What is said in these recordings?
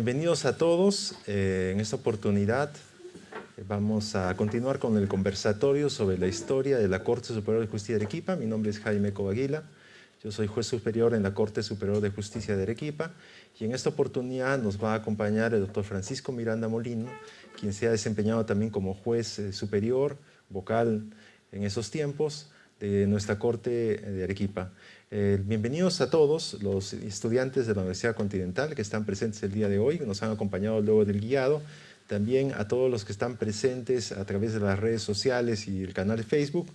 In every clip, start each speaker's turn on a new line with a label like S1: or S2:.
S1: Bienvenidos a todos. En esta oportunidad vamos a continuar con el conversatorio sobre la historia de la Corte Superior de Justicia de Arequipa. Mi nombre es Jaime Coaguila. Yo soy juez superior en la Corte Superior de Justicia de Arequipa y en esta oportunidad nos va a acompañar el doctor Francisco Miranda Molino, quien se ha desempeñado también como juez superior, vocal en esos tiempos de nuestra Corte de Arequipa. Bienvenidos a todos los estudiantes de la Universidad Continental que están presentes el día de hoy, que nos han acompañado luego del guiado. También a todos los que están presentes a través de las redes sociales y el canal de Facebook.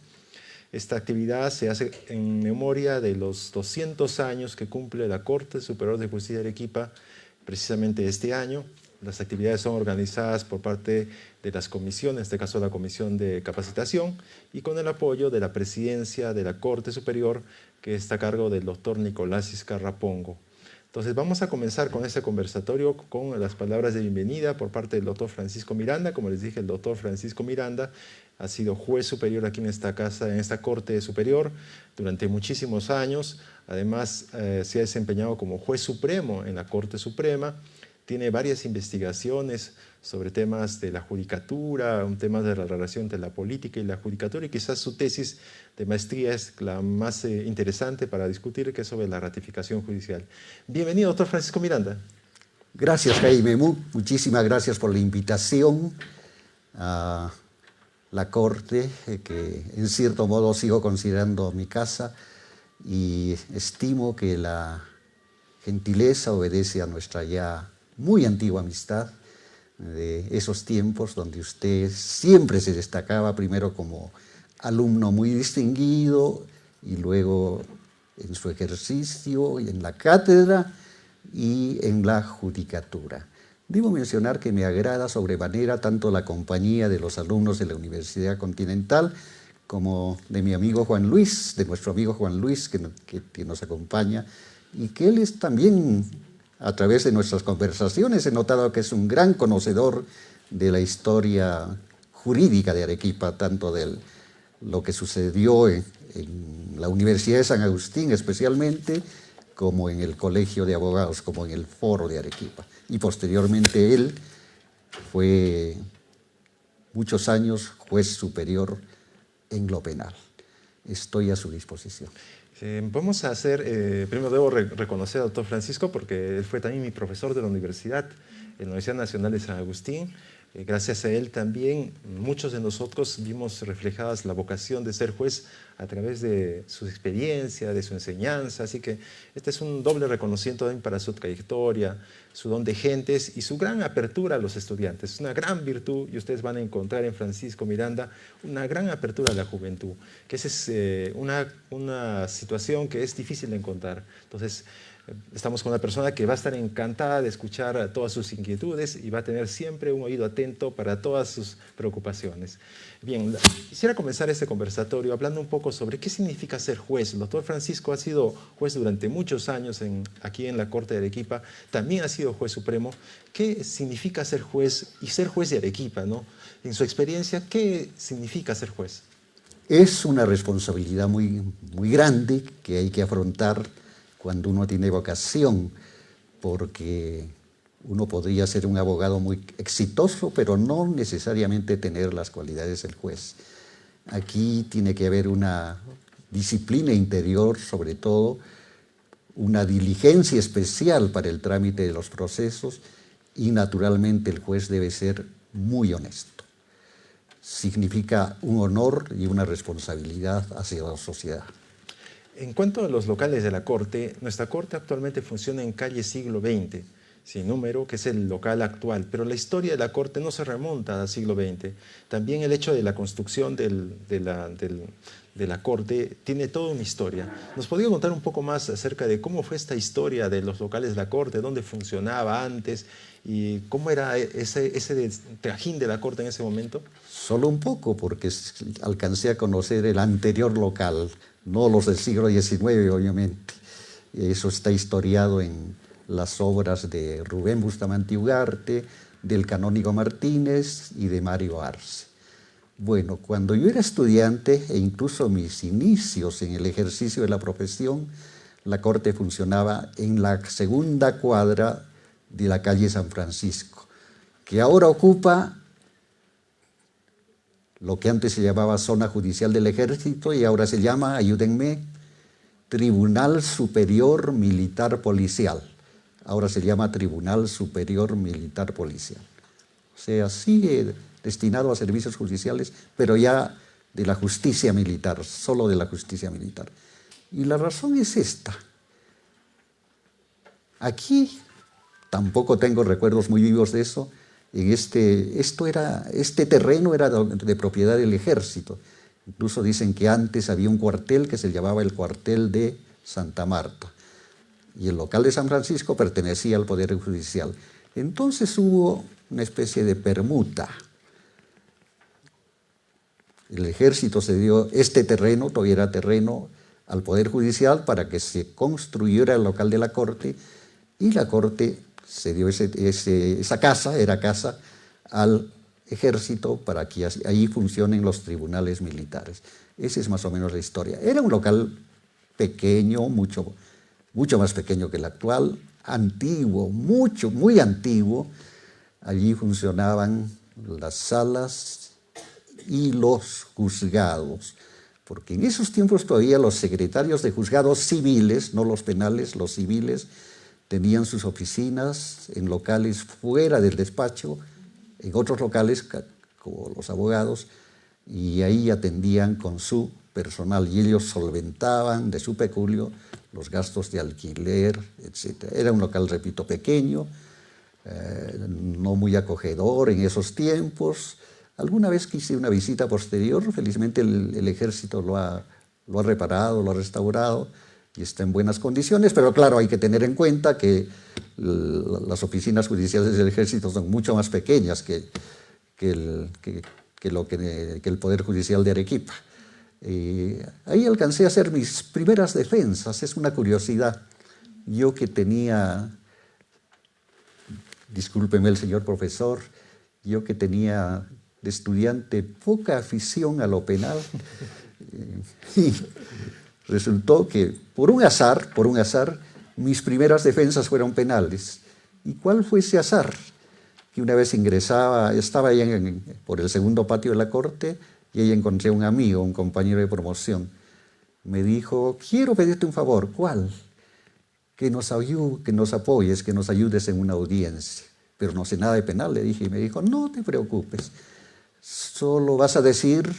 S1: Esta actividad se hace en memoria de los 200 años que cumple la Corte Superior de Justicia de Arequipa precisamente este año. Las actividades son organizadas por parte de las comisiones, en este caso la Comisión de Capacitación, y con el apoyo de la Presidencia de la Corte Superior, que está a cargo del doctor Nicolás Izcarra Pongo. Entonces vamos a comenzar con este conversatorio con las palabras de bienvenida por parte del doctor Francisco Miranda. Como les dije, el doctor Francisco Miranda ha sido juez superior aquí en esta casa, en esta Corte Superior, durante muchísimos años. Además, se ha desempeñado como juez supremo en la Corte Suprema. Tiene varias investigaciones sobre temas de la judicatura, temas de la relación entre la política y la judicatura, y quizás su tesis de maestría es la más interesante para discutir, que es sobre la ratificación judicial. Bienvenido, doctor Francisco Miranda.
S2: Gracias, Jaime. Muchísimas gracias por la invitación a la Corte, que en cierto modo sigo considerando mi casa, y estimo que la gentileza obedece a nuestra ya muy antigua amistad de esos tiempos donde usted siempre se destacaba primero como alumno muy distinguido y luego en su ejercicio y en la cátedra y en la judicatura. Debo mencionar que me agrada sobremanera tanto la compañía de los alumnos de la Universidad Continental como de mi amigo Juan Luis, de nuestro amigo Juan Luis que nos acompaña, y que él es también, a través de nuestras conversaciones, he notado que es un gran conocedor de la historia jurídica de Arequipa, tanto de lo que sucedió en la Universidad de San Agustín especialmente, como en el Colegio de Abogados, como en el Foro de Arequipa. Y posteriormente él fue muchos años juez superior en lo penal. Estoy a su disposición.
S1: Vamos a hacer, primero debo reconocer al doctor Francisco porque él fue también mi profesor de la universidad, en la Universidad Nacional de San Agustín. Gracias a él también muchos de nosotros vimos reflejadas la vocación de ser juez a través de su experiencia, de su enseñanza, así que este es un doble reconocimiento también para su trayectoria, su don de gentes y su gran apertura a los estudiantes. Es una gran virtud y ustedes van a encontrar en Francisco Miranda una gran apertura a la juventud, que esa es una situación que es difícil de encontrar. Entonces, estamos con una persona que va a estar encantada de escuchar todas sus inquietudes y va a tener siempre un oído atento para todas sus preocupaciones. Bien, quisiera comenzar este conversatorio hablando un poco sobre qué significa ser juez. El doctor Francisco ha sido juez durante muchos años aquí en la Corte de Arequipa, también ha sido juez supremo. ¿Qué significa ser juez y ser juez de Arequipa, ¿no? En su experiencia, ¿qué significa ser juez?
S2: Es una responsabilidad muy grande que hay que afrontar cuando uno tiene vocación, porque uno podría ser un abogado muy exitoso, pero no necesariamente tener las cualidades del juez. Aquí tiene que haber una disciplina interior, sobre todo, una diligencia especial para el trámite de los procesos, y naturalmente el juez debe ser muy honesto. Significa un honor y una responsabilidad hacia la sociedad.
S1: En cuanto a los locales de la Corte, nuestra Corte actualmente funciona en calle Siglo XX, sin número, que es el local actual, pero la historia de la Corte no se remonta al siglo XX. También el hecho de la construcción de la Corte tiene toda una historia. ¿Nos podría contar un poco más acerca de cómo fue esta historia de los locales de la Corte, dónde funcionaba antes y cómo era ese trajín de la Corte en ese momento?
S2: Solo un poco, porque alcancé a conocer el anterior local, no los del siglo XIX, obviamente. Eso está historiado en las obras de Rubén Bustamante Ugarte, del canónigo Martínez y de Mario Arce. Bueno, cuando yo era estudiante, e incluso mis inicios en el ejercicio de la profesión, la Corte funcionaba en la segunda cuadra de la calle San Francisco, que ahora ocupa lo que antes se llamaba Zona Judicial del Ejército y ahora se llama, ayúdenme, Tribunal Superior Militar Policial. Ahora se llama Tribunal Superior Militar Policial. O sea, sigue destinado a servicios judiciales, pero ya de la justicia militar, solo de la justicia militar. Y la razón es esta. Aquí tampoco tengo recuerdos muy vivos de eso. Este terreno era de propiedad del ejército. Incluso dicen que antes había un cuartel que se llamaba el cuartel de Santa Marta. Y el local de San Francisco pertenecía al Poder Judicial. Entonces hubo una especie de permuta. El ejército se dio este terreno, todavía era terreno, al Poder Judicial para que se construyera el local de la Corte, y la Corte se dio esa casa, era casa, al ejército para que ahí funcionen los tribunales militares. Esa es más o menos la historia. Era un local pequeño, mucho más pequeño que el actual, antiguo, muy antiguo. Allí funcionaban las salas y los juzgados, porque en esos tiempos todavía los secretarios de juzgados civiles, no los penales, los civiles, tenían sus oficinas en locales fuera del despacho, en otros locales, como los abogados, y ahí atendían con su personal, y ellos solventaban de su peculio los gastos de alquiler, etc. Era un local, repito, pequeño, no muy acogedor en esos tiempos. Alguna vez que hice una visita posterior, felizmente el ejército lo ha reparado, lo ha restaurado y está en buenas condiciones, pero claro, hay que tener en cuenta que las oficinas judiciales del ejército son mucho más pequeñas que el Poder Judicial de Arequipa. Ahí alcancé a hacer mis primeras defensas. Es una curiosidad. Yo que tenía, discúlpeme el señor profesor, yo que tenía de estudiante poca afición a lo penal, y resultó que por un azar, mis primeras defensas fueron penales. ¿Y cuál fue ese azar? Que una vez estaba ahí por el segundo patio de la Corte, y ahí encontré a un amigo, un compañero de promoción. Me dijo, quiero pedirte un favor. ¿Cuál? Que nos apoyes, que nos ayudes en una audiencia. Pero no sé nada de penal, le dije. Y me dijo, no te preocupes. Solo vas a decir,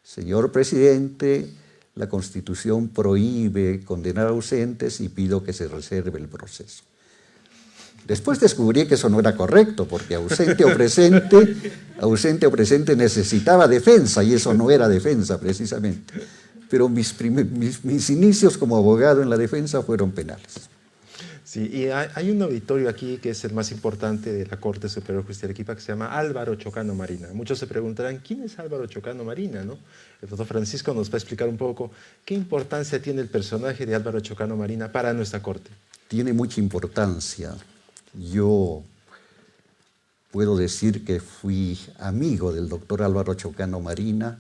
S2: señor presidente, la Constitución prohíbe condenar a ausentes y pido que se reserve el proceso. Después descubrí que eso no era correcto, porque ausente o presente necesitaba defensa, y eso no era defensa precisamente. Pero mis inicios como abogado en la defensa fueron penales.
S1: Sí, y hay un auditorio aquí que es el más importante de la Corte Superior de Justicia de Arequipa, que se llama Álvaro Chocano Marina. Muchos se preguntarán, ¿quién es Álvaro Chocano Marina, no? El doctor Francisco nos va a explicar un poco qué importancia tiene el personaje de Álvaro Chocano Marina para nuestra Corte.
S2: Tiene mucha importancia. Yo puedo decir que fui amigo del doctor Álvaro Chocano Marina.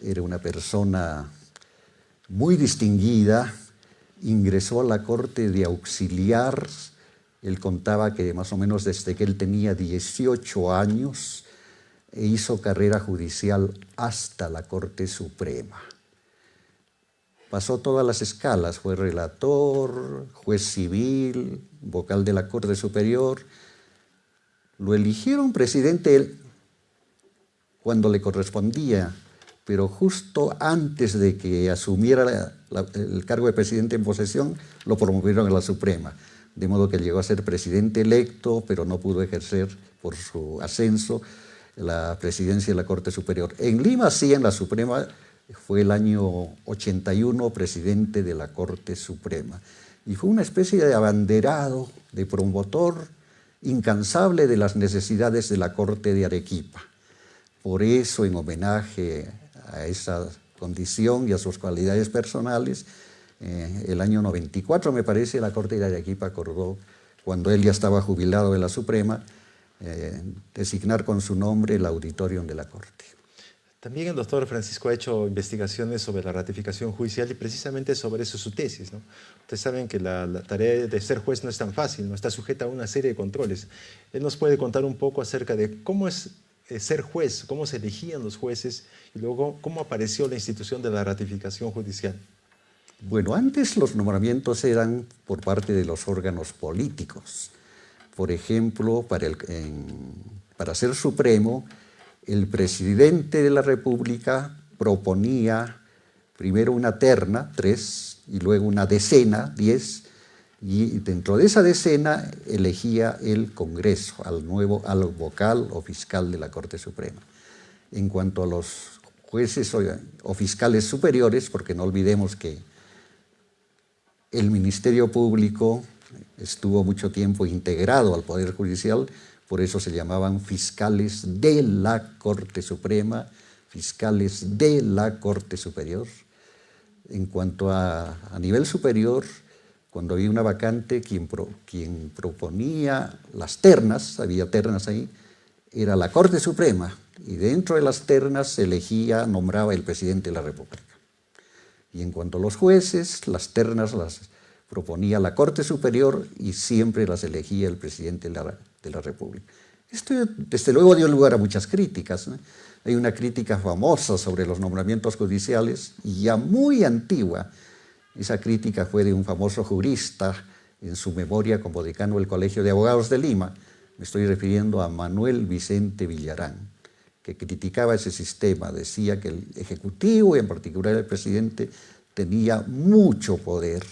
S2: Era una persona muy distinguida. Ingresó a la Corte de auxiliar. Él contaba que más o menos desde que él tenía 18 años e hizo carrera judicial hasta la Corte Suprema. Pasó todas las escalas, fue relator, juez civil, vocal de la Corte Superior. Lo eligieron presidente él cuando le correspondía, pero justo antes de que asumiera el cargo de presidente en posesión, lo promovieron a la Suprema. De modo que llegó a ser presidente electo, pero no pudo ejercer por su ascenso la presidencia de la Corte Superior. En Lima sí, en la Suprema, fue el año 81 presidente de la Corte Suprema. Y fue una especie de abanderado, de promotor incansable de las necesidades de la Corte de Arequipa. Por eso, en homenaje a esa condición y a sus cualidades personales, el año 94, me parece, la Corte de Arequipa acordó, cuando él ya estaba jubilado de la Suprema, designar con su nombre el auditorium de la Corte.
S1: También el doctor Francisco ha hecho investigaciones sobre la ratificación judicial y precisamente sobre eso es su tesis, ¿no? Ustedes saben que la tarea de ser juez no es tan fácil, no está sujeta a una serie de controles. Él nos puede contar un poco acerca de cómo es ser juez, cómo se elegían los jueces y luego cómo apareció la institución de la ratificación judicial.
S2: Bueno, antes los nombramientos eran por parte de los órganos políticos. Por ejemplo, para ser supremo, el presidente de la República proponía primero una terna, 3, y luego una decena, 10, y dentro de esa decena elegía el Congreso, al vocal o fiscal de la Corte Suprema. En cuanto a los jueces o fiscales superiores, porque no olvidemos que el Ministerio Público estuvo mucho tiempo integrado al Poder Judicial, por eso se llamaban fiscales de la Corte Suprema, fiscales de la Corte Superior. En cuanto a nivel superior, cuando había una vacante, quien proponía las ternas, había ternas ahí, era la Corte Suprema, y dentro de las ternas se nombraba el presidente de la República. Y en cuanto a los jueces, las ternas las proponía la Corte Superior y siempre las elegía el presidente de la República. Esto, desde luego, dio lugar a muchas críticas, ¿no? Hay una crítica famosa sobre los nombramientos judiciales, y ya muy antigua. Esa crítica fue de un famoso jurista en su memoria como decano del Colegio de Abogados de Lima. Me estoy refiriendo a Manuel Vicente Villarán, que criticaba ese sistema. Decía que el Ejecutivo, y en particular el presidente, tenía mucho poder.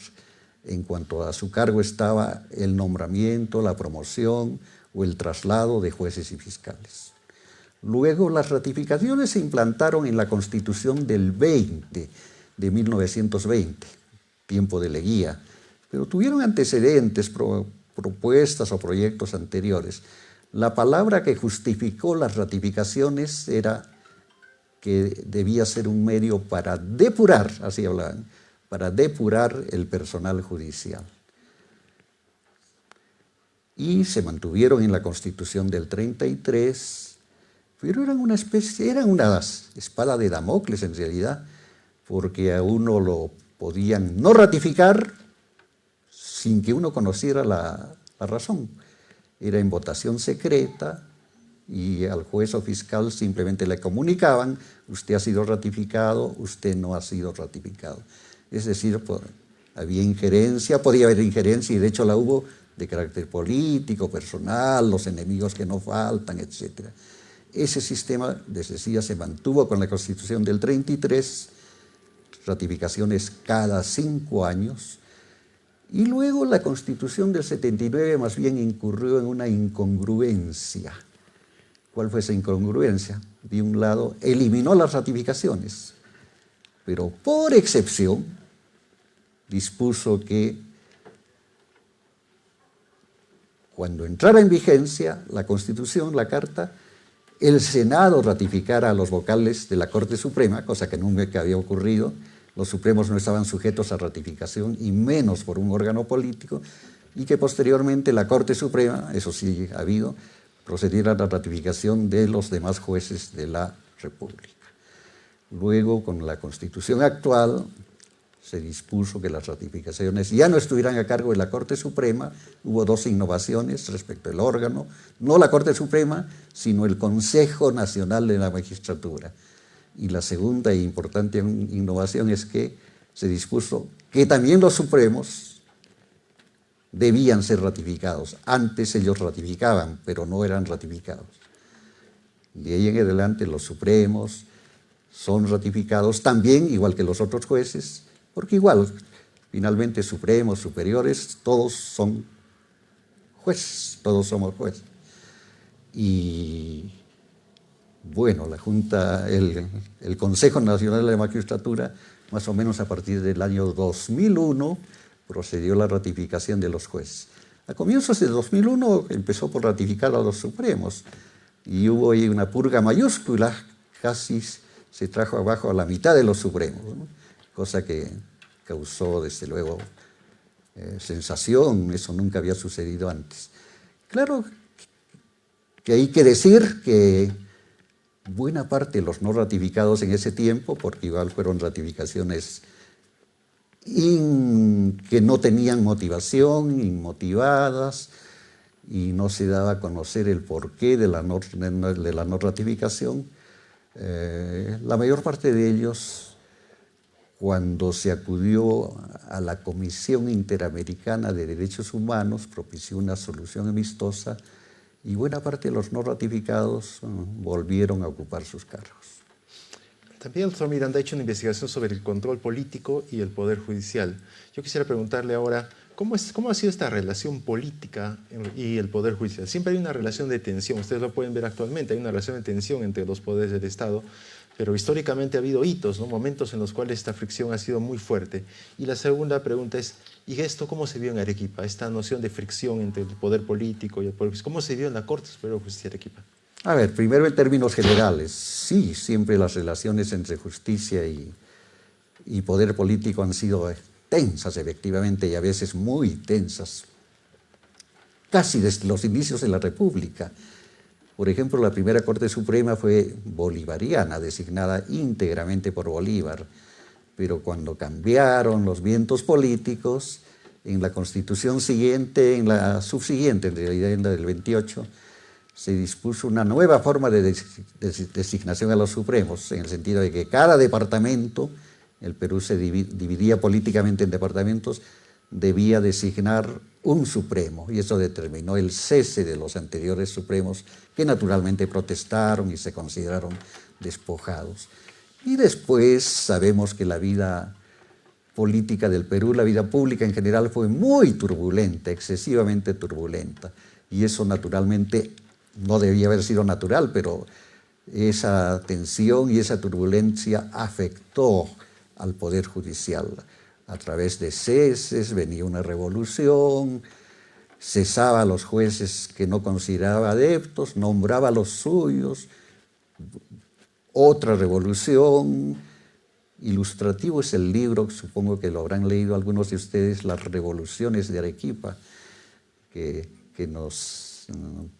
S2: En cuanto a su cargo estaba el nombramiento, la promoción o el traslado de jueces y fiscales. Luego, las ratificaciones se implantaron en la Constitución del 20 de 1920, tiempo de Leguía, pero tuvieron antecedentes, propuestas o proyectos anteriores. La palabra que justificó las ratificaciones era que debía ser un medio para depurar, así hablaban, para depurar el personal judicial. Y se mantuvieron en la Constitución del 33, pero eran una espada de Damocles en realidad, porque a uno lo podían no ratificar sin que uno conociera la razón. Era en votación secreta y al juez o fiscal simplemente le comunicaban: usted ha sido ratificado, usted no ha sido ratificado. Es decir, había injerencia, podía haber injerencia, y de hecho la hubo, de carácter político, personal, los enemigos que no faltan, etc. Ese sistema, les decía, se mantuvo con la Constitución del 33, ratificaciones cada 5 años, y luego la Constitución del 79 más bien incurrió en una incongruencia. ¿Cuál fue esa incongruencia? De un lado, eliminó las ratificaciones, pero por excepción dispuso que cuando entrara en vigencia la Constitución, la Carta, el Senado ratificara a los vocales de la Corte Suprema, cosa que nunca había ocurrido. Los supremos no estaban sujetos a ratificación, y menos por un órgano político, y que posteriormente la Corte Suprema, eso sí ha habido, procediera a la ratificación de los demás jueces de la República. Luego, con la Constitución actual, se dispuso que las ratificaciones ya no estuvieran a cargo de la Corte Suprema. Hubo 2 innovaciones respecto al órgano, no la Corte Suprema, sino el Consejo Nacional de la Magistratura. Y la segunda e importante innovación es que se dispuso que también los supremos debían ser ratificados. Antes ellos ratificaban, pero no eran ratificados. De ahí en adelante los supremos son ratificados también, igual que los otros jueces, porque igual, finalmente, supremos, superiores, todos son jueces, todos somos jueces. Y bueno, la Junta, el Consejo Nacional de la Magistratura, más o menos a partir del año 2001, procedió a la ratificación de los jueces. A comienzos de 2001 empezó por ratificar a los supremos, y hubo ahí una purga mayúscula, casi se trajo abajo a la mitad de los supremos, ¿no? Cosa que causó, desde luego, sensación. Eso nunca había sucedido antes. Claro que hay que decir que buena parte de los no ratificados en ese tiempo, porque igual fueron ratificaciones que no tenían motivación, inmotivadas, y no se daba a conocer el porqué de la no ratificación. La mayor parte de ellos, cuando se acudió a la Comisión Interamericana de Derechos Humanos, propició una solución amistosa y buena parte de los no ratificados volvieron a ocupar sus cargos.
S1: También el doctor Miranda ha hecho una investigación sobre el control político y el poder judicial. Yo quisiera preguntarle ahora, ¿cómo ha sido esta relación política y el poder judicial? Siempre hay una relación de tensión, ustedes lo pueden ver actualmente, hay una relación de tensión entre los poderes del Estado, pero históricamente ha habido hitos, ¿no? Momentos en los cuales esta fricción ha sido muy fuerte. Y la segunda pregunta es, ¿y esto cómo se vio en Arequipa? Esta noción de fricción entre el poder político y el poder judicial, ¿cómo se vio en la Corte Superior de Justicia de Arequipa?
S2: A ver, primero en términos generales, sí, siempre las relaciones entre justicia y poder político han sido tensas, efectivamente, y a veces muy tensas, casi desde los inicios de la República. Por ejemplo, la primera Corte Suprema fue bolivariana, designada íntegramente por Bolívar, pero cuando cambiaron los vientos políticos, en la Constitución siguiente, en la subsiguiente, en realidad en la del 28, se dispuso una nueva forma de designación a los supremos, en el sentido de que cada departamento, el Perú se dividía políticamente en departamentos, debía designar un supremo, y eso determinó el cese de los anteriores supremos, que naturalmente protestaron y se consideraron despojados. Y después sabemos que la vida política del Perú, la vida pública en general, fue muy turbulenta, excesivamente turbulenta, y eso naturalmente no debía haber sido natural, pero esa tensión y esa turbulencia afectó al Poder Judicial. A través de ceses, venía una revolución, cesaba a los jueces que no consideraba adeptos, nombraba a los suyos, otra revolución. Ilustrativo es el libro, supongo que lo habrán leído algunos de ustedes, Las Revoluciones de Arequipa, que nos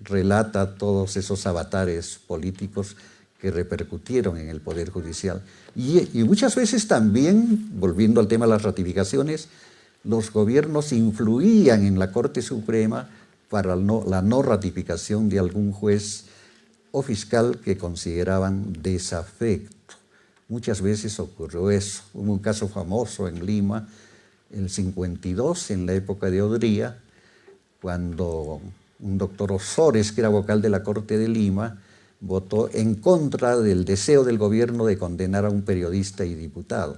S2: relata todos esos avatares políticos que repercutieron en el Poder Judicial. Y muchas veces también, volviendo al tema de las ratificaciones, los gobiernos influían en la Corte Suprema para la no ratificación de algún juez o fiscal que consideraban desafecto. Muchas veces ocurrió eso. Hubo un caso famoso en Lima, el 52, en la época de Odría, cuando un doctor Osores, que era vocal de la Corte de Lima, votó en contra del deseo del gobierno de condenar a un periodista y diputado.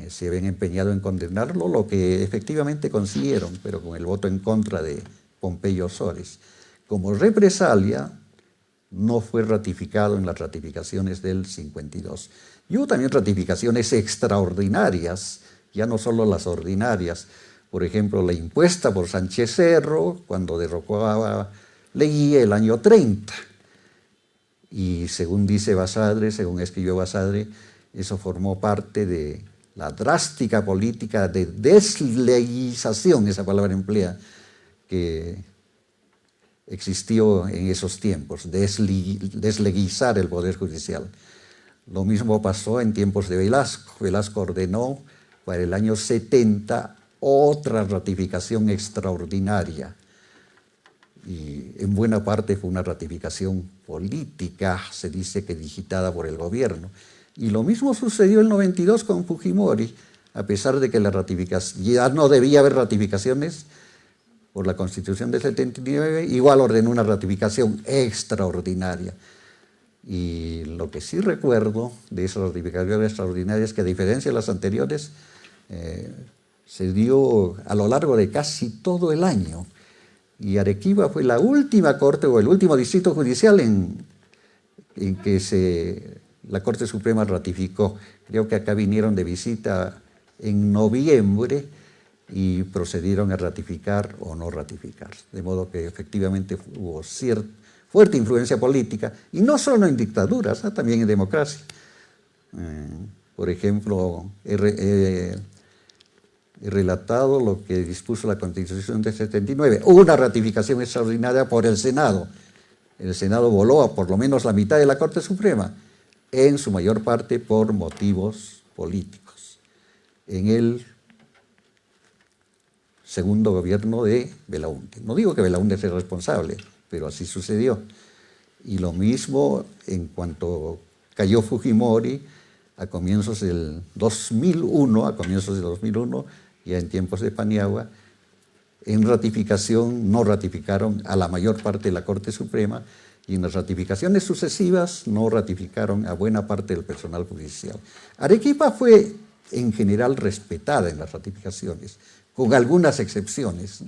S2: Se habían empeñado en condenarlo, lo que efectivamente consiguieron, pero con el voto en contra de Pompeyo Osores. Como represalia, no fue ratificado en las ratificaciones del 52. Y hubo también ratificaciones extraordinarias, ya no solo las ordinarias. Por ejemplo, la impuesta por Sánchez Cerro, cuando derrocó a Leguía el año 30. Y según dice Basadre, según escribió Basadre, eso formó parte de la drástica política de desleguización, esa palabra emplea, que existió en esos tiempos, desleguizar el Poder Judicial. Lo mismo pasó en tiempos de Velasco. Velasco ordenó para el año 70 otra ratificación extraordinaria. Y en buena parte fue una ratificación política, se dice que digitada por el gobierno. Y lo mismo sucedió en el 92 con Fujimori, a pesar de que la ratificación, ya no debía haber ratificaciones por la Constitución del 79, igual ordenó una ratificación extraordinaria. Y lo que sí recuerdo de esa ratificación extraordinaria es que, a diferencia de las anteriores, se dio a lo largo de casi todo el año. Y Arequipa fue la última corte o el último distrito judicial en que la Corte Suprema ratificó. Creo que acá vinieron de visita en noviembre y procedieron a ratificar o no ratificar. De modo que efectivamente hubo fuerte influencia política, y no solo en dictaduras, también en democracia. Por ejemplo, he relatado lo que dispuso la Constitución de 79, una ratificación extraordinaria por el Senado El Senado voló a por lo menos la mitad de la Corte Suprema, en su mayor parte por motivos políticos. En el segundo gobierno de Belaúnde. No digo que Belaúnde sea responsable, pero así sucedió. Y lo mismo en cuanto cayó Fujimori a comienzos del 2001, ya en tiempos de Paniagua, en ratificación no ratificaron a la mayor parte de la Corte Suprema y en las ratificaciones sucesivas no ratificaron a buena parte del personal judicial. Arequipa fue en general respetada en las ratificaciones, con algunas excepciones.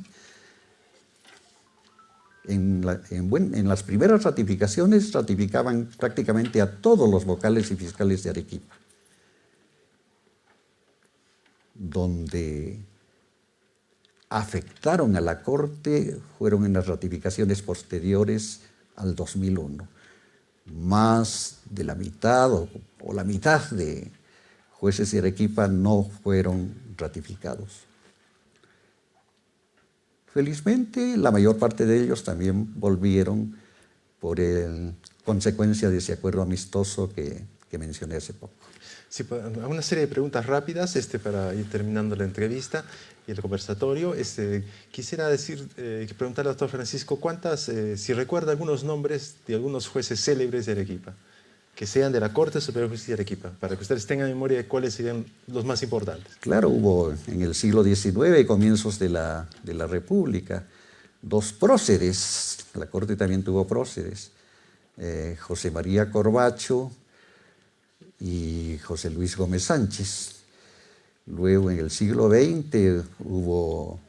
S2: En las primeras ratificaciones ratificaban prácticamente a todos los vocales y fiscales de Arequipa, donde afectaron a la Corte fueron en las ratificaciones posteriores al 2001. Más de la mitad o la mitad de jueces de Arequipa no fueron ratificados. Felizmente, la mayor parte de ellos también volvieron por consecuencia de ese acuerdo amistoso que mencioné hace poco.
S1: Sí, una serie de preguntas rápidas para ir terminando la entrevista y el conversatorio. Quisiera preguntarle al doctor Francisco, si recuerda algunos nombres de algunos jueces célebres de Arequipa, que sean de la Corte Superior de Justicia de Arequipa, para que ustedes tengan memoria de cuáles serían los más importantes.
S2: Claro, hubo en el siglo XIX, comienzos de la República, dos próceres. La Corte también tuvo próceres. José María Corbacho y José Luis Gómez Sánchez. Luego en el siglo XX hubo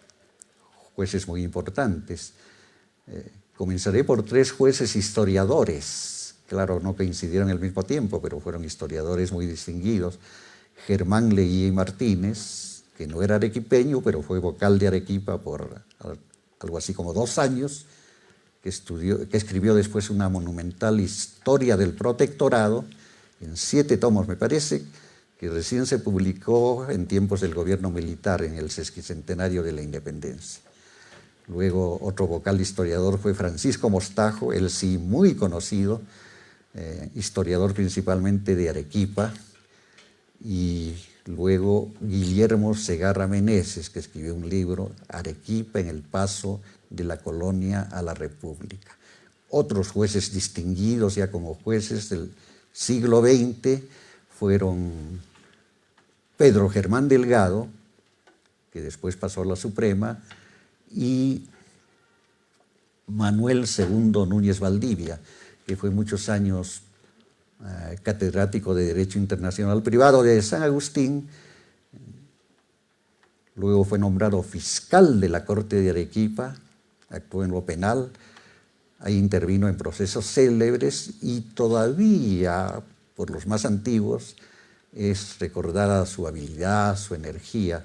S2: jueces muy importantes. Comenzaré por tres jueces historiadores. Claro, no coincidieron al mismo tiempo, pero fueron historiadores muy distinguidos. Germán Leguía y Martínez, que no era arequipeño, pero fue vocal de Arequipa por algo así como 2 años, que escribió después una monumental historia del protectorado, en 7 tomos me parece, que recién se publicó en tiempos del gobierno militar, en el sesquicentenario de la independencia. Luego otro vocal historiador fue Francisco Mostajo, él sí muy conocido, historiador principalmente de Arequipa, y luego Guillermo Segarra Meneses, que escribió un libro, Arequipa en el paso de la colonia a la república. Otros jueces distinguidos ya como jueces del siglo XX fueron Pedro Germán Delgado, que después pasó a la Suprema, y Manuel II Núñez Valdivia, que fue muchos años catedrático de Derecho Internacional Privado de San Agustín. Luego fue nombrado fiscal de la Corte de Arequipa, actuó en lo penal, ahí intervino en procesos célebres y todavía, por los más antiguos, es recordada su habilidad, su energía.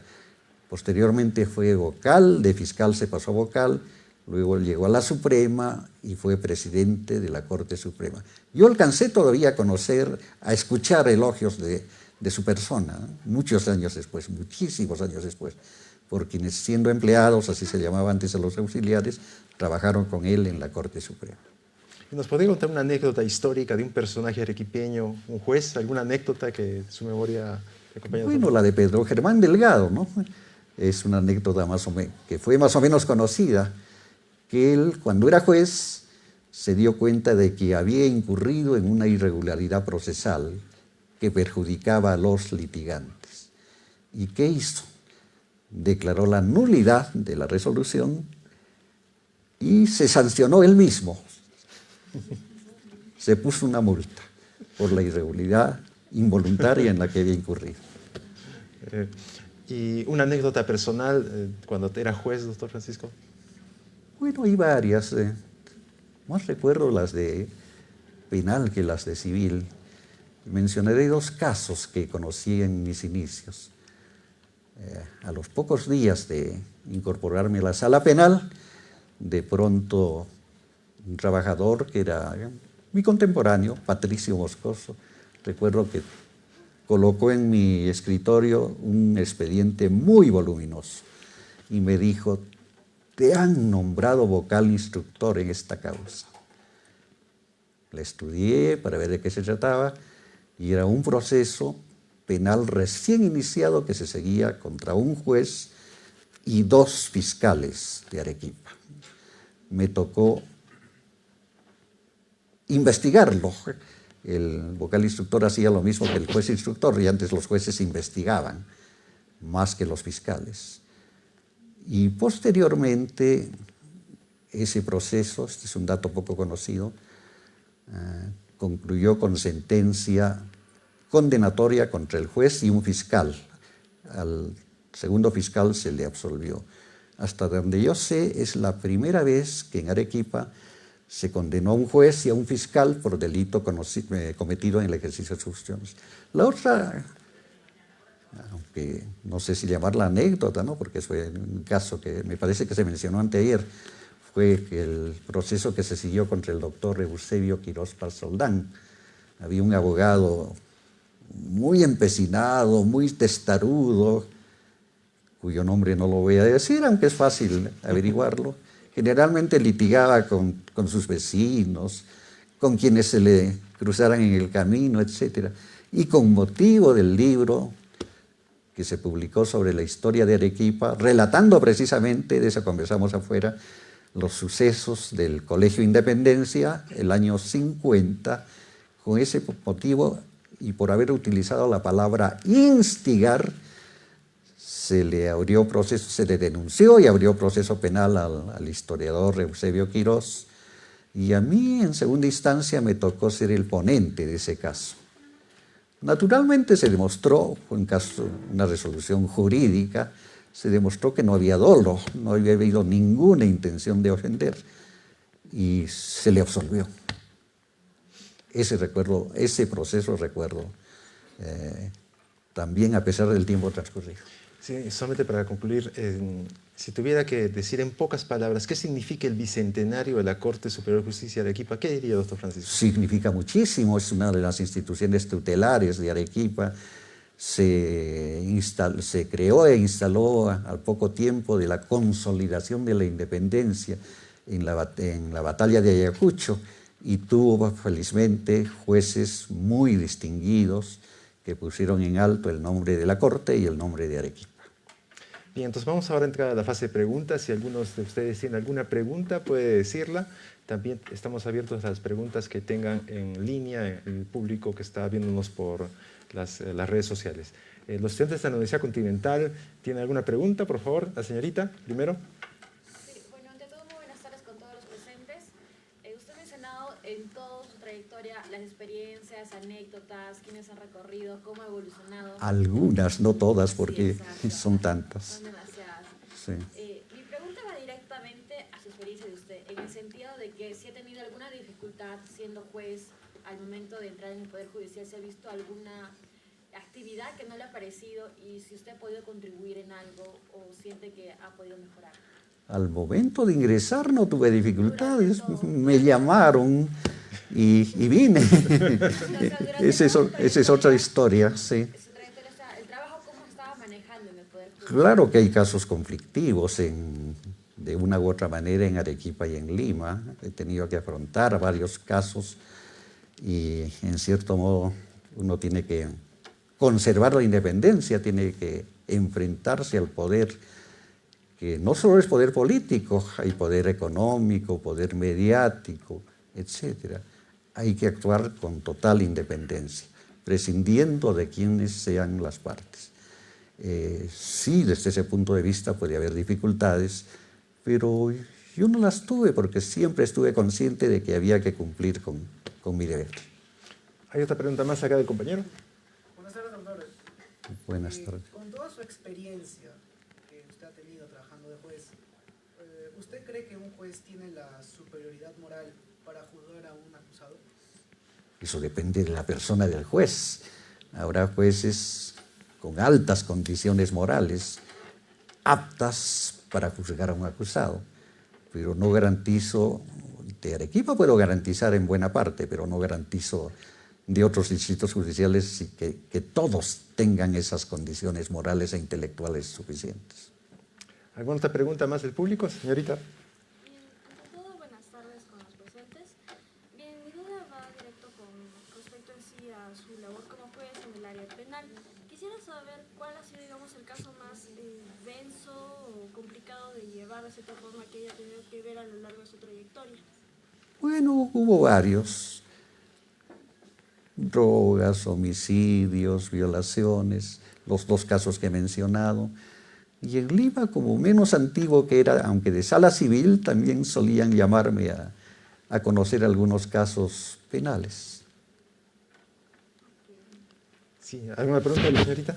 S2: Posteriormente fue vocal, de fiscal se pasó a vocal, luego llegó a la Suprema y fue presidente de la Corte Suprema. Yo alcancé todavía a conocer, a escuchar elogios de su persona, muchos años después, muchísimos años después, por quienes siendo empleados, así se llamaba antes a los auxiliares, trabajaron con él en la Corte Suprema.
S1: ¿Nos podría contar una anécdota histórica de un personaje arequipeño, un juez, alguna anécdota que su memoria acompaña?
S2: Bueno, la de Pedro Germán Delgado, ¿no? Es una anécdota que fue más o menos conocida, que él, cuando era juez, se dio cuenta de que había incurrido en una irregularidad procesal que perjudicaba a los litigantes. ¿Y qué hizo? Declaró la nulidad de la resolución y se sancionó él mismo. Se puso una multa por la irregularidad involuntaria en la que había incurrido.
S1: ¿Y una anécdota personal cuando era juez, doctor Francisco?
S2: Bueno, hay varias. Más recuerdo las de penal que las de civil. Mencionaré 2 casos que conocí en mis inicios. A los pocos días de incorporarme a la sala penal, de pronto un trabajador que era mi contemporáneo, Patricio Moscoso, recuerdo que colocó en mi escritorio un expediente muy voluminoso y me dijo: te han nombrado vocal instructor en esta causa. La estudié para ver de qué se trataba y era un proceso penal recién iniciado que se seguía contra un juez y 2 fiscales de Arequipa. Me tocó investigarlo. El vocal instructor hacía lo mismo que el juez instructor y antes los jueces investigaban más que los fiscales. Y posteriormente ese proceso, este es un dato poco conocido, concluyó con sentencia condenatoria contra el juez y un fiscal. Al segundo fiscal se le absolvió. Hasta donde yo sé, es la primera vez que en Arequipa se condenó a un juez y a un fiscal por delito cometido en el ejercicio de sus funciones. La otra, aunque no sé si llamarla anécdota, ¿no? Porque fue un caso que me parece que se mencionó anteayer, fue que el proceso que se siguió contra el doctor Eusebio Quirós Parsoldán. Había un abogado muy empecinado, muy testarudo, cuyo nombre no lo voy a decir, aunque es fácil averiguarlo. Generalmente litigaba con sus vecinos, con quienes se le cruzaran en el camino, etc. Y con motivo del libro que se publicó sobre la historia de Arequipa, relatando precisamente, de eso conversamos afuera, los sucesos del Colegio Independencia, el año 50, con ese motivo y por haber utilizado la palabra instigar, se le abrió proceso, se le denunció y abrió proceso penal al historiador Eusebio Quirós, y a mí en segunda instancia me tocó ser el ponente de ese caso. Naturalmente se demostró, fue un caso, una resolución jurídica, se demostró que no había dolo, no había habido ninguna intención de ofender y se le absolvió. Ese proceso recuerdo también a pesar del tiempo transcurrido.
S1: Sí, solamente para concluir, si tuviera que decir en pocas palabras qué significa el bicentenario de la Corte Superior de Justicia de Arequipa, ¿qué diría, doctor Francisco?
S2: Significa muchísimo, es una de las instituciones tutelares de Arequipa. Se creó e instaló al poco tiempo de la consolidación de la independencia en la batalla de Ayacucho y tuvo felizmente jueces muy distinguidos que pusieron en alto el nombre de la Corte y el nombre de Arequipa.
S1: Bien, entonces vamos ahora a entrar a la fase de preguntas. Si algunos de ustedes tienen alguna pregunta, puede decirla. También estamos abiertos a las preguntas que tengan en línea, el público que está viéndonos por las redes sociales. Los estudiantes de la Universidad Continental, ¿tienen alguna pregunta? Por favor, la señorita, primero.
S3: Sí, bueno, ante todo, muy buenas tardes con todos los presentes. Usted ha mencionado en toda su trayectoria las experiencias, anécdotas, quiénes han recorrido, cómo ha evolucionado.
S2: Algunas, no todas, porque
S3: sí,
S2: son tantas.
S3: Son demasiadas.
S2: Sí.
S3: Mi pregunta va directamente a su experiencia de usted, en el sentido de que si ha tenido alguna dificultad siendo juez al momento de entrar en el Poder Judicial, si ha visto alguna actividad que no le ha parecido y si usted ha podido contribuir en algo o siente que ha podido mejorar.
S2: Al momento de ingresar no tuve dificultades, me llamaron y vine. Esa es otra historia, sí.
S3: El trabajo, ¿cómo estaba manejando en el Poder Judicial?
S2: Claro que hay casos conflictivos de una u otra manera en Arequipa y en Lima. He tenido que afrontar varios casos y en cierto modo uno tiene que conservar la independencia, tiene que enfrentarse al poder, que no solo es poder político, hay poder económico, poder mediático, etc. Hay que actuar con total independencia, prescindiendo de quienes sean las partes. Sí, desde ese punto de vista puede haber dificultades, pero yo no las tuve porque siempre estuve consciente de que había que cumplir con mi deber.
S1: ¿Hay otra pregunta más acá del compañero?
S4: Buenas tardes, doctor.
S2: Buenas tardes.
S4: Con toda su experiencia que usted ha tenido trabajando de juez, ¿usted cree que un juez tiene la superioridad moral para juzgar a un acusado?
S2: Eso depende de la persona del juez. Habrá jueces con altas condiciones morales, aptas para juzgar a un acusado, pero no garantizo, de Arequipa puedo garantizar en buena parte, pero no garantizo de otros distritos judiciales que todos tengan esas condiciones morales e intelectuales suficientes.
S1: ¿Alguna otra pregunta más del público, señorita?
S5: Bien, ante todo, buenas tardes con los presentes. Bien, mi duda va general. Quisiera saber cuál ha sido, digamos, el caso más denso o complicado de llevar de cierta forma que haya tenido que ver a lo largo de su trayectoria.
S2: Bueno, hubo varios. Drogas, homicidios, violaciones, los dos casos que he mencionado. Y en Lima, como menos antiguo que era, aunque de sala civil, también solían llamarme a conocer algunos casos penales.
S1: Sí, ¿alguna pregunta, señorita?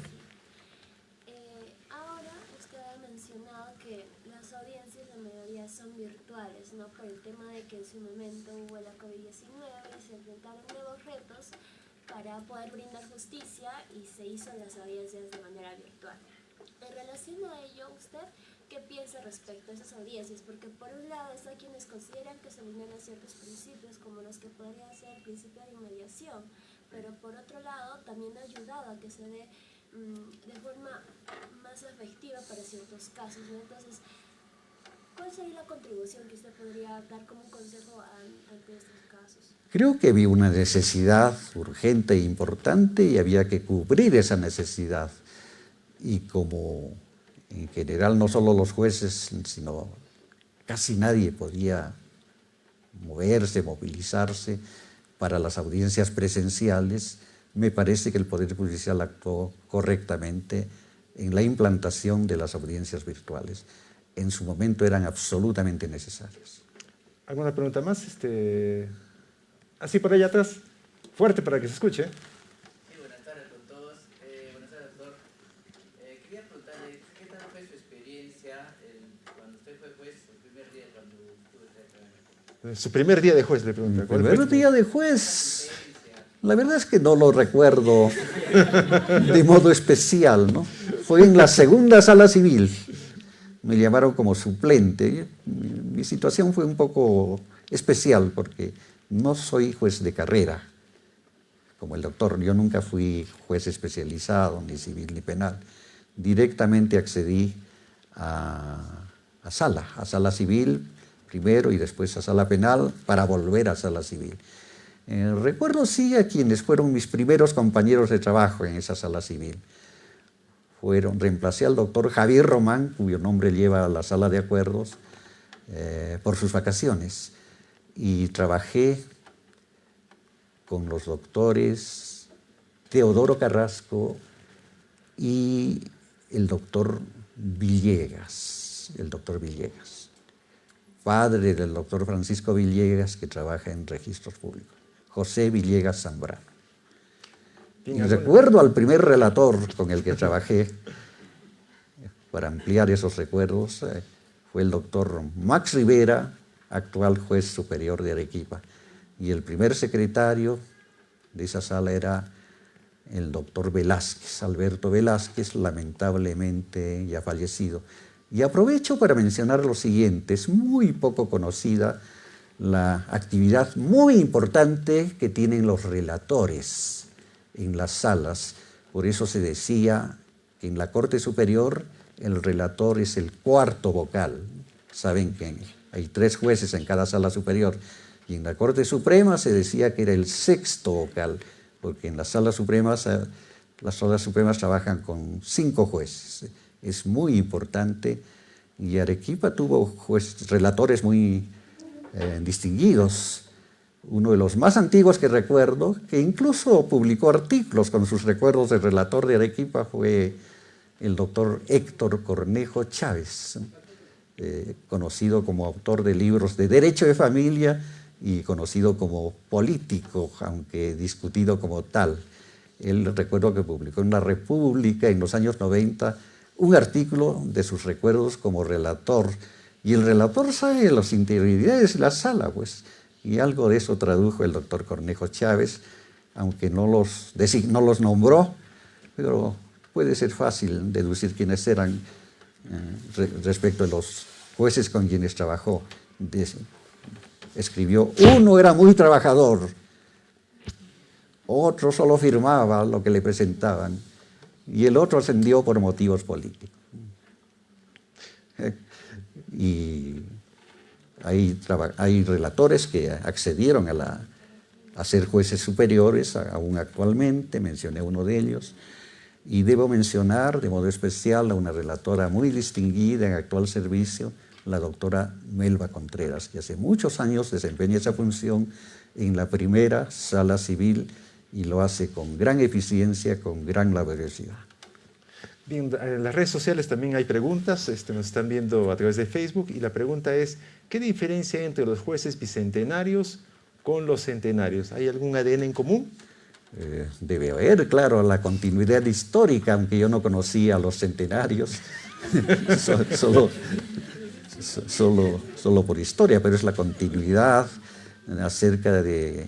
S6: Ahora usted ha mencionado que las audiencias la mayoría son virtuales, ¿no? Por el tema de que en su momento hubo la COVID-19 y se enfrentaron nuevos retos para poder brindar justicia y se hizo las audiencias de manera virtual. En relación a ello, ¿usted qué piensa respecto a esas audiencias? Porque por un lado está quienes consideran que se vulneran ciertos principios, como los que podrían ser el principio de inmediación, pero por otro lado también ha ayudado a que se dé de forma más efectiva para ciertos casos, ¿no? Entonces, ¿cuál sería la contribución que usted podría dar como un consejo ante estos casos?
S2: Creo que había una necesidad urgente e importante y había que cubrir esa necesidad. Y como en general no solo los jueces, sino casi nadie podía moverse, movilizarse para las audiencias presenciales, me parece que el Poder Judicial actuó correctamente en la implantación de las audiencias virtuales. En su momento eran absolutamente necesarias.
S1: ¿Alguna pregunta más? Así por allá atrás, fuerte para que se escuche.
S7: Sí, buenas tardes con todos. Buenas tardes, doctor. Quería preguntarle, ¿qué tal fue su experiencia cuando usted fue juez, el primer día cuando estuvo acá?
S1: Su primer día de juez, le pregunto.
S2: Mi primer día de juez, la verdad es que no lo recuerdo de modo especial, ¿no? Fue en la segunda sala civil. Me llamaron como suplente. Mi situación fue un poco especial porque no soy juez de carrera, como el doctor. Yo nunca fui juez especializado, ni civil ni penal. Directamente accedí a sala civil primero y después a sala penal para volver a sala civil. Recuerdo sí a quienes fueron mis primeros compañeros de trabajo en esa sala civil. Reemplacé al doctor Javier Román, cuyo nombre lleva a la sala de acuerdos, por sus vacaciones. Y trabajé con los doctores Teodoro Carrasco y el doctor Villegas, padre del doctor Francisco Villegas, que trabaja en registros públicos, José Villegas Zambrano. Y recuerdo al primer relator con el que trabajé, para ampliar esos recuerdos, fue el doctor Max Rivera, actual juez superior de Arequipa. Y el primer secretario de esa sala era el doctor Velázquez, Alberto Velázquez, lamentablemente ya fallecido. Y aprovecho para mencionar lo siguiente: es muy poco conocida la actividad muy importante que tienen los relatores en las salas. Por eso se decía que en la Corte Superior el relator es el cuarto vocal. Saben que hay 3 jueces en cada sala superior. Y en la Corte Suprema se decía que era el sexto vocal, porque en las salas supremas trabajan con 5 jueces. Es muy importante. Y Arequipa tuvo relatores muy distinguidos. Uno de los más antiguos que recuerdo, que incluso publicó artículos con sus recuerdos de relator de Arequipa, fue el doctor Héctor Cornejo Chávez, conocido como autor de libros de Derecho de Familia y conocido como político, aunque discutido como tal. Él, recuerdo que publicó en La República en los años 90 un artículo de sus recuerdos como relator. Y el relator sabe las interioridades de la sala, pues. Y algo de eso tradujo el doctor Cornejo Chávez, aunque no los nombró, pero puede ser fácil deducir quiénes eran respecto a los jueces con quienes trabajó. Escribió: uno era muy trabajador, otro solo firmaba lo que le presentaban, y el otro ascendió por motivos políticos. Y hay relatores que accedieron a ser jueces superiores, aún actualmente, mencioné uno de ellos. Y debo mencionar de modo especial a una relatora muy distinguida en actual servicio, la doctora Melba Contreras, que hace muchos años desempeña esa función en la primera sala civil y lo hace con gran eficiencia, con gran laboriosidad.
S1: Bien, en las redes sociales también hay preguntas, nos están viendo a través de Facebook, y la pregunta es, ¿qué diferencia hay entre los jueces bicentenarios con los centenarios? ¿Hay algún ADN en común?
S2: Debe haber, claro, la continuidad histórica, aunque yo no conocía a los centenarios, solo por historia, pero es la continuidad acerca de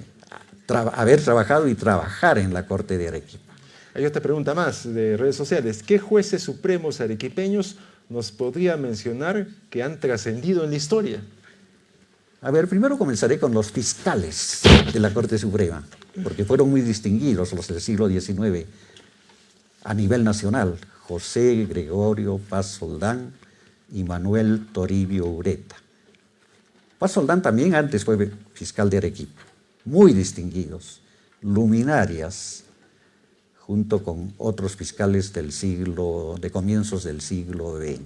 S2: haber trabajado y trabajar en la Corte de Arequipa.
S1: Hay otra pregunta más de redes sociales. ¿Qué jueces supremos arequipeños nos podría mencionar que han trascendido en la historia?
S2: A ver, primero comenzaré con los fiscales de la Corte Suprema, porque fueron muy distinguidos los del siglo XIX a nivel nacional. José Gregorio Paz Soldán y Manuel Toribio Ureta. Paz Soldán también antes fue fiscal de Arequipa, muy distinguidos, luminarias, junto con otros fiscales de comienzos del siglo XX.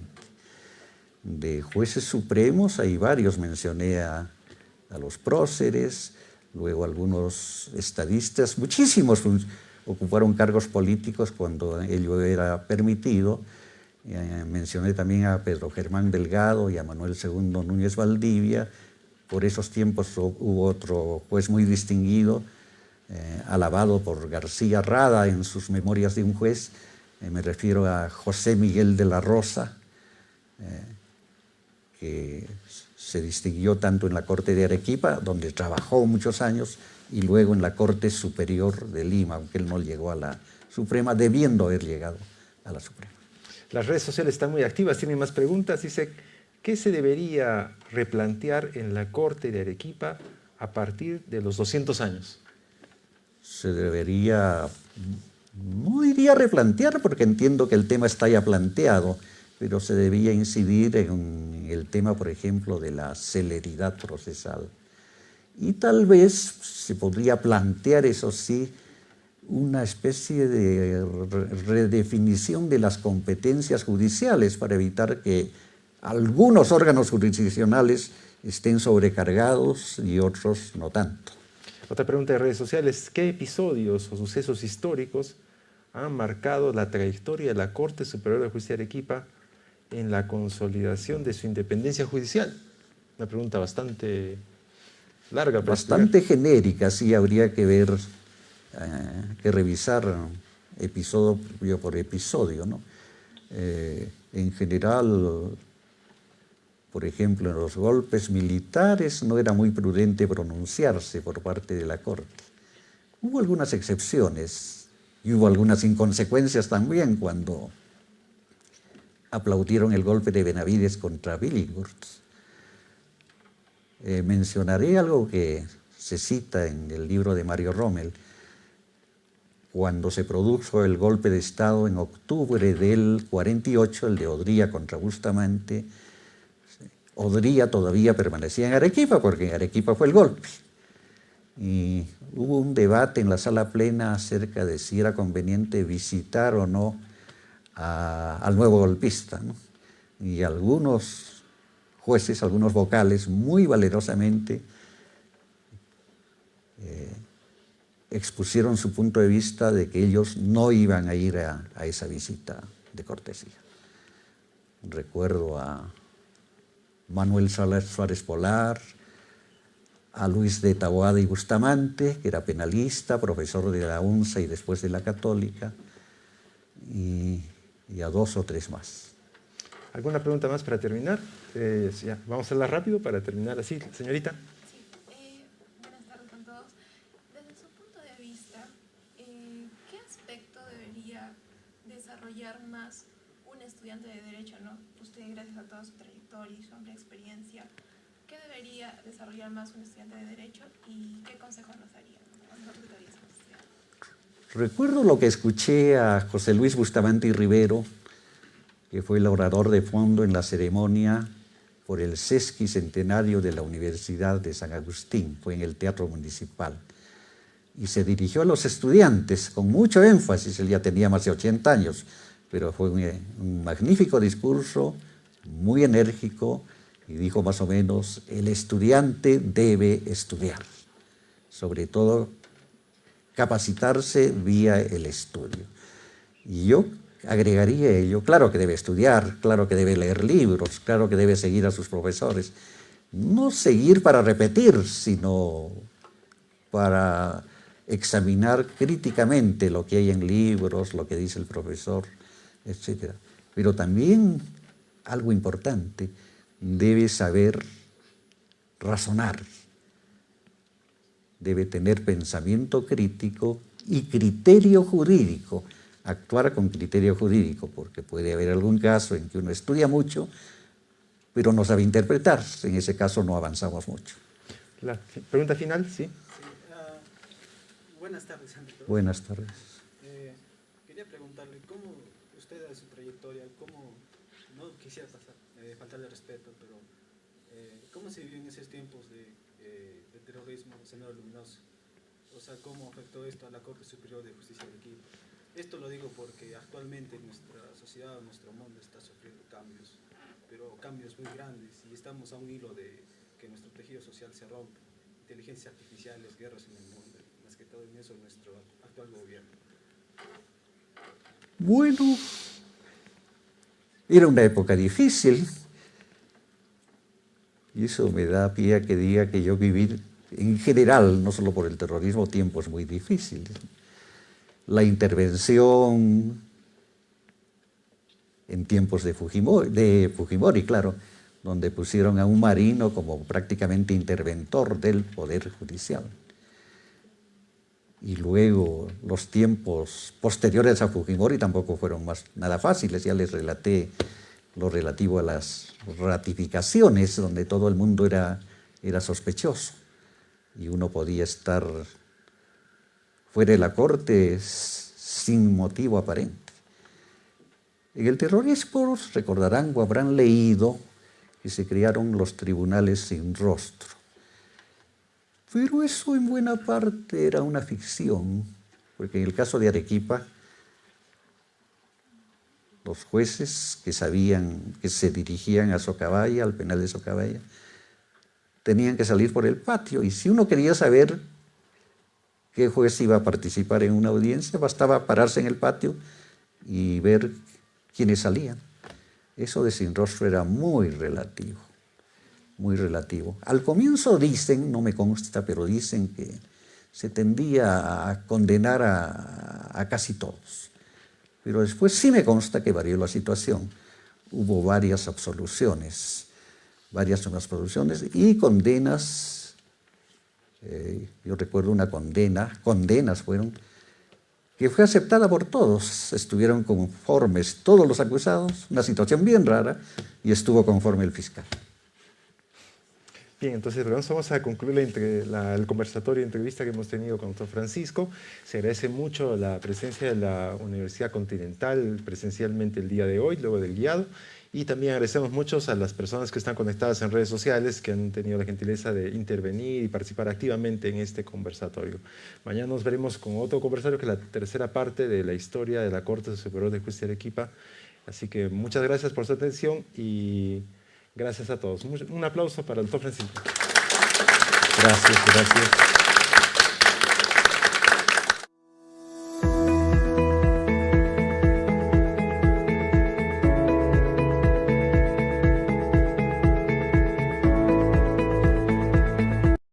S2: De jueces supremos hay varios, mencioné a los próceres, luego algunos estadistas, muchísimos ocuparon cargos políticos cuando ello era permitido. Mencioné también a Pedro Germán Delgado y a Manuel II Núñez Valdivia. Por esos tiempos hubo otro juez muy distinguido, alabado por García Rada en sus Memorias de un juez. Me refiero a José Miguel de la Rosa, que se distinguió tanto en la Corte de Arequipa, donde trabajó muchos años, y luego en la Corte Superior de Lima, aunque él no llegó a la Suprema, debiendo haber llegado a la Suprema.
S1: Las redes sociales están muy activas, tienen más preguntas. Dice, ¿qué se debería replantear en la Corte de Arequipa a partir de los 200 años?
S2: Se debería, no diría replantear, porque entiendo que el tema está ya planteado, pero se debía incidir en el tema, por ejemplo, de la celeridad procesal. Y tal vez se podría plantear, eso sí, una especie de redefinición de las competencias judiciales para evitar que algunos órganos jurisdiccionales estén sobrecargados y otros no tanto.
S1: Otra pregunta de redes sociales, ¿qué episodios o sucesos históricos han marcado la trayectoria de la Corte Superior de Justicia de Arequipa en la consolidación de su independencia judicial? Una pregunta bastante larga.
S2: Bastante genérica, sí, habría que ver, que revisar episodio por episodio, ¿no? En general, por ejemplo, en los golpes militares no era muy prudente pronunciarse por parte de la Corte. Hubo algunas excepciones y hubo algunas inconsecuencias también cuando aplaudieron el golpe de Benavides contra Billinghurst. Mencionaré algo que se cita en el libro de Mario Rommel. Cuando se produjo el golpe de Estado en octubre del 48, el de Odría contra Bustamante, Odría todavía permanecía en Arequipa, porque en Arequipa fue el golpe. Y hubo un debate en la sala plena acerca de si era conveniente visitar o no al nuevo golpista, ¿no? Y algunos jueces, algunos vocales, muy valerosamente expusieron su punto de vista de que ellos no iban a ir a esa visita de cortesía. Recuerdo a Manuel Suárez Polar, a Luis de Taboada y Bustamante, que era penalista, profesor de la UNSA y después de la Católica, y a 2 o 3 más.
S1: ¿Alguna pregunta más para terminar? Ya, vamos a hacerla rápido para terminar así, señorita.
S8: Sí, buenas tardes con todos. Desde su punto de vista, ¿qué aspecto debería desarrollar más un estudiante de Derecho, ¿no? Usted, gracias a toda su trayectoria y su amplia experiencia, ¿qué debería desarrollar más un estudiante de Derecho y qué consejos nos daría?
S2: Recuerdo lo que escuché a José Luis Bustamante y Rivero, que fue el orador de fondo en la ceremonia por el sesquicentenario de la Universidad de San Agustín, fue en el Teatro Municipal. y se dirigió a los estudiantes con mucho énfasis. Él ya tenía más de 80 años, pero fue un magnífico discurso, muy enérgico, y dijo más o menos: el estudiante debe estudiar, sobre todo capacitarse vía el estudio. Y yo agregaría ello: claro que debe estudiar, claro que debe leer libros, claro que debe seguir a sus profesores. No seguir para repetir, sino para examinar críticamente lo que hay en libros, lo que dice el profesor, etc. Pero también, algo importante, debe saber razonar, debe tener pensamiento crítico y criterio jurídico, actuar con criterio jurídico, porque puede haber algún caso en que uno estudia mucho, pero no sabe interpretar. En ese caso no avanzamos mucho.
S1: La pregunta final, sí.
S4: Buenas tardes, Andrés.
S2: Buenas tardes.
S4: Quería preguntarle, ¿cómo usted a su trayectoria, cómo, no quisiera faltarle respeto, pero cómo se vivió en esos tiempos de terrorismo, Sendero Luminoso? O sea, ¿cómo afectó esto a la Corte Superior de Justicia de Arequipa? Esto lo digo porque actualmente nuestra sociedad, nuestro mundo está sufriendo cambios, pero cambios muy grandes, y estamos a un hilo de que nuestro tejido social se rompe. Inteligencias artificiales, guerras en el mundo, más que todo en eso nuestro actual gobierno.
S2: Bueno, era una época difícil, y eso me da pie a que diga que yo viví, en general, no solo por el terrorismo, tiempos muy difíciles. La intervención en tiempos de Fujimori, claro, donde pusieron a un marino como prácticamente interventor del Poder Judicial. Y luego los tiempos posteriores a Fujimori tampoco fueron nada fáciles. Ya les relaté lo relativo a las ratificaciones, donde todo el mundo era sospechoso, y uno podía estar fuera de la corte sin motivo aparente. En el terrorismo recordarán o habrán leído que se crearon los tribunales sin rostro. Pero eso en buena parte era una ficción, porque en el caso de Arequipa, los jueces que sabían que se dirigían a Socabaya, al penal de Socabaya, tenían que salir por el patio, y si uno quería saber qué juez iba a participar en una audiencia, bastaba pararse en el patio y ver quiénes salían. Eso de sin rostro era muy relativo, muy relativo. Al comienzo dicen, no me consta, pero dicen que se tendía a condenar a casi todos. Pero después sí me consta que varió la situación. Hubo varias absoluciones y condenas. Yo recuerdo una condenas fueron, que fue aceptada por todos. Estuvieron conformes todos los acusados, una situación bien rara, y estuvo conforme el fiscal.
S1: Bien, entonces vamos a concluir el conversatorio, entrevista que hemos tenido con el doctor Francisco. Se agradece mucho la presencia de la Universidad Continental presencialmente el día de hoy, luego del guiado. Y también agradecemos mucho a las personas que están conectadas en redes sociales, que han tenido la gentileza de intervenir y participar activamente en este conversatorio. Mañana nos veremos con otro conversatorio, que es la tercera parte de la historia de la Corte Superior de Justicia de Arequipa. Así que muchas gracias por su atención y gracias a todos. Un aplauso para el doctor Francisco.
S2: Gracias.